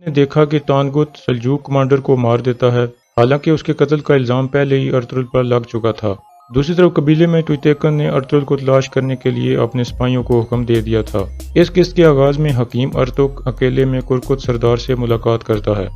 نے دیکھا کہ تانگوت سلجوق کمانڈر کو مار دیتا ہے، حالانکہ اس کے قتل کا الزام پہلے ہی ارطغرل پر لگ چکا تھا۔ دوسری طرف قبیلے میں ٹویتیکن نے ارطغرل کو تلاش کرنے کے لیے اپنے سپاہیوں کو حکم دے دیا تھا۔ اس قسط کے آغاز میں حکیم ارتک اکیلے میں کرکت سردار سے ملاقات کرتا ہے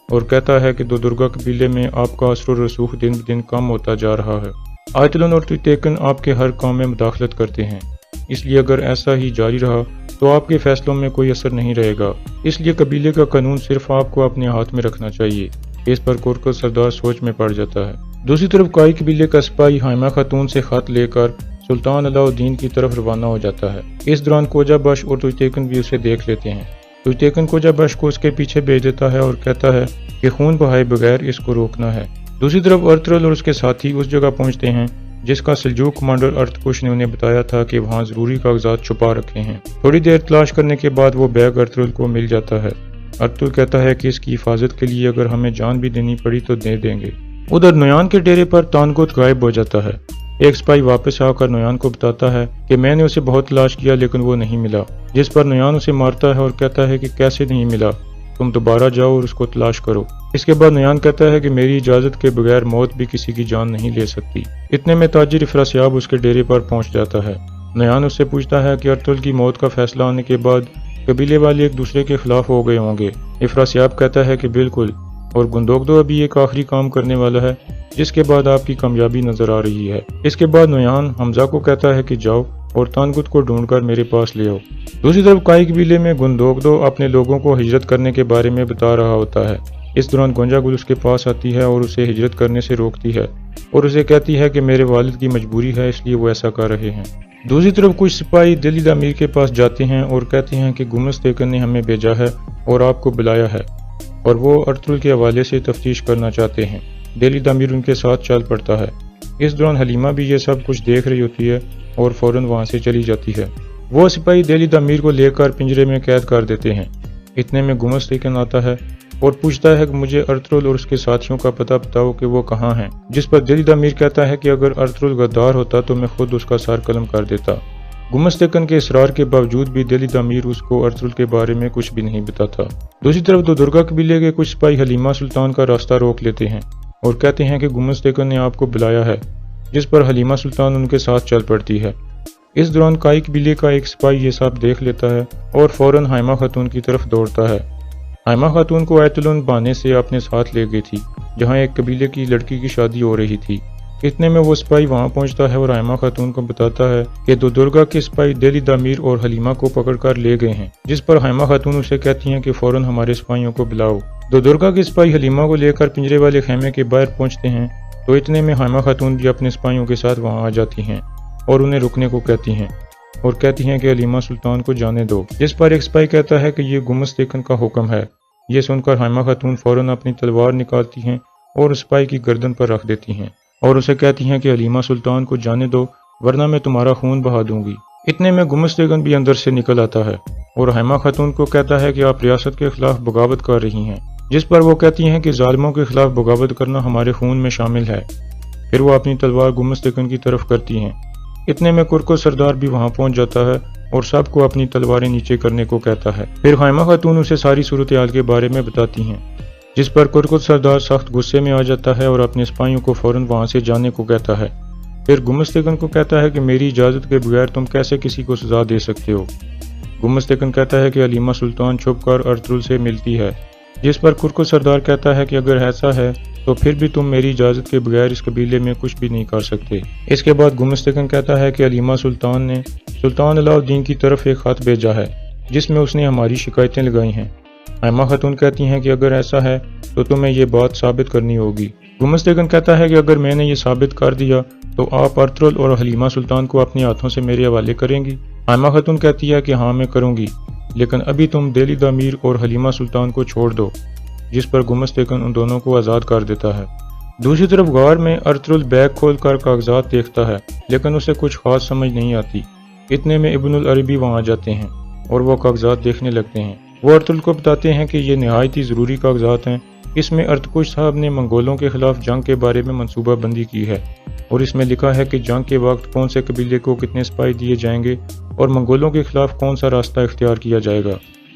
اور کہتا ہے کہ دودرگا قبیلے میں آپ کا اثر و رسوخ دن بدن کم ہوتا جا رہا ہے۔ آیتلن اور ٹویتیکن آپ کے ہر کام میں مداخلت کرتے ہیں، اس لیے اگر ایسا ہی جاری رہا تو آپ کے فیصلوں میں کوئی اثر نہیں رہے گا، اس لیے قبیلے کا قانون صرف آپ کو اپنے ہاتھ میں رکھنا چاہیے۔ اس پر کرکت سردار سوچ میں پڑ جاتا ہے۔ دوسری طرف کائی قبیلے کا سپاہی حائمہ خاتون سے خط لے کر سلطان علاء الدین کی طرف روانہ ہو جاتا ہے۔ اس دوران کوجا بش اور ٹویتیکن بھی اسے دیکھ لیتے ہیں۔ ٹویتیکن کوجا بش کو اس کے پیچھے بھیج دیتا ہے اور کہتا ہے کہ خون بہائے بغیر اس کو روکنا ہے۔ دوسری طرف ارطغرل اور اس کے ساتھی اس جگہ پہنچتے ہیں جس کا سلجوق کمانڈر ارتکش نے انہیں بتایا تھا کہ وہاں ضروری کاغذات چھپا رکھے ہیں۔ تھوڑی دیر تلاش کرنے کے بعد وہ بیگ ارطغرل کو مل جاتا ہے۔ ارطغرل کہتا ہے کہ اس کی حفاظت کے لیے اگر ہمیں جان بھی دینی پڑی تو دے دیں گے۔ ادھر نویان کے ڈیرے پر تانگوت غائب ہو جاتا ہے۔ ایک سپاہی واپس آ کر نویان کو بتاتا ہے کہ میں نے اسے بہت تلاش کیا لیکن وہ نہیں ملا، جس پر نویان اسے مارتا ہے اور کہتا ہے کہ کیسے نہیں ملا، تم دوبارہ جاؤ اور اس کو تلاش کرو۔ اس کے بعد نویان کہتا ہے کہ میری اجازت کے بغیر موت بھی کسی کی جان نہیں لے سکتی۔ اتنے میں تاجر افراسیاب اس کے ڈیرے پر پہنچ جاتا ہے۔ نویان اس سے پوچھتا ہے کہ ارطغرل کی موت کا فیصلہ آنے کے بعد قبیلے والے ایک دوسرے کے خلاف ہو گئے ہوں گے۔ افراسیاب کہتا ہے کہ بالکل، اور گندوگدو ابھی ایک آخری کام کرنے والا ہے جس کے بعد آپ کی کامیابی نظر آ رہی ہے۔ اس کے بعد نویان حمزہ کو کہتا ہے کہ جاؤ اور تانگوت کو ڈھونڈ کر میرے پاس لے آؤ۔ دوسری طرف کائی قبیلے میں گندوگدو اپنے لوگوں کو ہجرت کرنے کے بارے میں بتا رہا ہوتا ہے۔ اس دوران گونجا گل اس کے پاس آتی ہے اور اسے ہجرت کرنے سے روکتی ہے اور اسے کہتی ہے کہ میرے والد کی مجبوری ہے اس لیے وہ ایسا کر رہے ہیں۔ دوسری طرف کچھ سپاہی دلی دامیر کے پاس جاتے ہیں اور کہتے ہیں کہ گمس تیکن نے ہمیں بھیجا ہے اور آپ کو بلایا ہے اور وہ ارطغرل کے حوالے سے تفتیش کرنا چاہتے ہیں۔ دلی دامیر ان کے ساتھ چل پڑتا ہے۔ اس دوران حلیمہ بھی یہ سب کچھ دیکھ رہی ہوتی ہے اور فوراً وہاں سے چلی جاتی ہے۔ وہ سپاہی دلی دامیر کو لے کر پنجرے میں قید کر دیتے ہیں۔ اتنے میں گمس تیکن آتا ہے اور پوچھتا ہے کہ مجھے ارطغرل اور اس کے ساتھیوں کا پتہ بتاؤ کہ وہ کہاں ہیں، جس پر دلی دامیر کہتا ہے کہ اگر ارطغرل غدار ہوتا تو میں خود اس کا سر قلم کر دیتا۔ گمس تیکن کے اصرار کے باوجود بھی دلی دامیر اس کو ارطغرل کے بارے میں کچھ بھی نہیں بتاتا۔ دوسری طرف دودرگا قبیلے کے کچھ سپاہی حلیمہ سلطان کا راستہ روک لیتے ہیں اور کہتے ہیں کہ گمس تیکن نے آپ کو بلایا ہے، جس پر حلیمہ سلطان ان کے ساتھ چل پڑتی ہے۔ اس دوران کائی قبیلے کا ایک سپاہی یہ سب دیکھ لیتا ہے اور فوراً حائمہ خاتون کی طرف دوڑتا ہے۔ حائمہ خاتون کو ایتلن بہانے سے اپنے ساتھ لے گئی تھی جہاں ایک قبیلے کی لڑکی کی شادی ہو رہی تھی۔ اتنے میں وہ سپاہی وہاں پہنچتا ہے اور حائمہ خاتون کو بتاتا ہے کہ دودرگا کے سپاہی دلی دامیر اور حلیمہ کو پکڑ کر لے گئے ہیں، جس پر حائمہ خاتون اسے کہتی ہیں کہ فوراً ہمارے سپاہیوں کو بلاؤ۔ دودرگا کے سپاہی حلیمہ کو لے کر پنجرے والے خیمے کے باہر پہنچتے ہیں تو اتنے میں حائمہ خاتون بھی اپنے سپاہیوں کے ساتھ وہاں آ جاتی ہیں اور انہیں رکنے کو کہتی ہیں اور کہتی ہیں کہ حلیمہ سلطان کو جانے دو، جس پر ایک سپاہی کہتا ہے کہ یہ گمس تیکن کا حکم ہے۔ یہ سن کر حائمہ خاتون فوراً اپنی تلوار نکالتی ہیں اور سپاہی کی گردن پر رکھ دیتی ہیں اور اسے کہتی ہیں کہ حلیمہ سلطان کو جانے دو ورنہ میں تمہارا خون بہا دوں گی۔ اتنے میں گمس تیکن بھی اندر سے نکل آتا ہے اور حائمہ خاتون کو کہتا ہے کہ آپ ریاست کے خلاف بغاوت کر رہی ہیں، جس پر وہ کہتی ہیں کہ ظالموں کے خلاف بغاوت کرنا ہمارے خون میں شامل ہے۔ پھر وہ اپنی تلوار گمس تیکن کی طرف کرتی ہیں۔ اتنے میں کرکو سردار بھی وہاں پہنچ جاتا ہے اور سب کو اپنی تلواریں نیچے کرنے کو کہتا ہے۔ پھر حائمہ خاتون اسے ساری صورتحال کے بارے میں بتاتی ہیں، جس پر کرکت سردار سخت غصے میں آ جاتا ہے اور اپنے سپاہیوں کو فوراً وہاں سے جانے کو کہتا ہے۔ پھر گمس تیکن کو کہتا ہے کہ میری اجازت کے بغیر تم کیسے کسی کو سزا دے سکتے ہو۔ گمس تیکن کہتا ہے کہ حلیمہ سلطان چھپ کر ارطغرل سے ملتی ہے، جس پر کرکت سردار کہتا ہے کہ اگر ایسا ہے تو پھر بھی تم میری اجازت کے بغیر اس قبیلے میں کچھ بھی نہیں کر سکتے۔ اس کے بعد گمس تیکن کہتا ہے کہ حلیمہ سلطان نے سلطان علاء الدین کی طرف ایک خط بھیجا ہے جس میں اس نے ہماری شکایتیں لگائی ہیں۔ حائمہ خاتون کہتی ہیں کہ اگر ایسا ہے تو تمہیں یہ بات ثابت کرنی ہوگی۔ گمس تیکن کہتا ہے کہ اگر میں نے یہ ثابت کر دیا تو آپ ارطغرل اور حلیمہ سلطان کو اپنے ہاتھوں سے میرے حوالے کریں گی۔ حائمہ خاتون کہتی ہے کہ ہاں میں کروں گی، لیکن ابھی تم دلی دامیر اور حلیمہ سلطان کو چھوڑ دو، جس پر گمس تیکن ان دونوں کو آزاد کر دیتا ہے۔ دوسری طرف غار میں ارطغرل بیگ کھول کر کاغذات دیکھتا ہے لیکن اسے کچھ خاص سمجھ نہیں آتی۔ اتنے میں ابن العربی وہاں آ جاتے ہیں اور وہ کاغذات دیکھنے لگتے ہیں۔ وہ ارطغرل کو بتاتے ہیں کہ یہ نہایت ہی ضروری کاغذات ہیں۔ اس میں ارتکش صاحب نے منگولوں کے خلاف جنگ کے بارے میں منصوبہ بندی کی ہے اور اس میں لکھا ہے کہ جنگ کے وقت کون سے قبیلے کو کتنے سپاہی دیے جائیں گے اور منگولوں کے خلاف کون سا راستہ اختیار کیا جائے گا۔